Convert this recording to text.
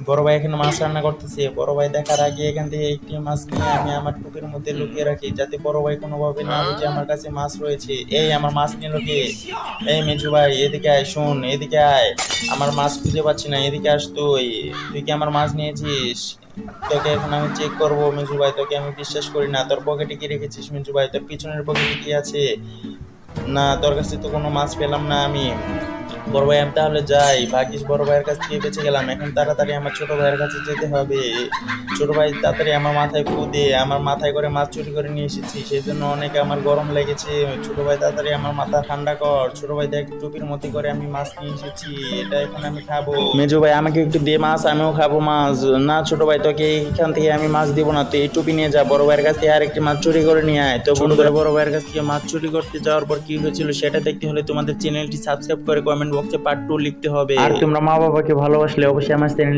বড় ভাই এখানে মাছ রান্না করতেছে। বড় ভাই দেখার আগে এখান থেকে একটি মাছ নিয়ে আমি আমার টুপির মধ্যে লুকিয়ে রাখি, যাতে বড় ভাই কোনোভাবে না বুঝে আমার কাছে মাছ রয়েছে। এই আমার মাছ নিয়ে কে? এই মেজু ভাই এদিকে আয়, শোন এদিকে আয়। আমার মাছ খুঁজে পাচ্ছি না, এদিকে আস। তুই তুই কি আমার মাছ নিয়েছিস? তোকে এখন আমি চেক করবো মেজু ভাই, তোকে আমি বিশ্বাস করি না। তোর পকেটে কি রেখেছিস মেজু ভাই? তোর পিছনের পকেটে কি আছে? না, তোর কাছে তো কোনো মাছ পেলাম না আমি। বড় ভাই আমি তাহলে যাই, ভাগ্যিস বড় ভাইয়ের কাছ থেকে বেঁচে গেলাম। এখন তাড়াতাড়ি আমার ছোট ভাইয়ের কাছে যেতে হবে। ছোট ভাই তাড়াতাড়ি আমার মাথায় ফু দে, আমার মাথায় করে মাছ চুরি করে নিয়ে এসেছি, সেই জন্য অনেক আমার গরম লেগেছে। ছোট ভাই তাড়াতাড়ি আমার মাথা ঠান্ডা কর। ছোট ভাই দেখ, টুপির মধ্যে করে আমি মাছ নিয়ে এসেছি, এটা এখন আমি খাবো। মেজো ভাই আমাকে একটু দে মাছ, আমিও খাবো মাছ। না ছোট ভাই, তোকে এখান থেকে আমি মাছ দিব না, তুই এই টুপি নিয়ে যা। বড় ভাইয়ের কাছ থেকে আরেকটি মাছ চুরি করে নিয়ে আয়। তো বন্ধুরা, বড় ভাইয়ের কাছ থেকে মাছ চুরি করতে যাওয়ার পর কি হয়েছিল সেটা দেখতে হলে তোমাদের চ্যানেলটি সাবস্ক্রাইব করে কমেন্ট বক্সে পার্ট 2 লিখতে হবে। আর তোমরা মা বাবাকে ভালোবাসলে অবশ্যই আমার চ্যানেল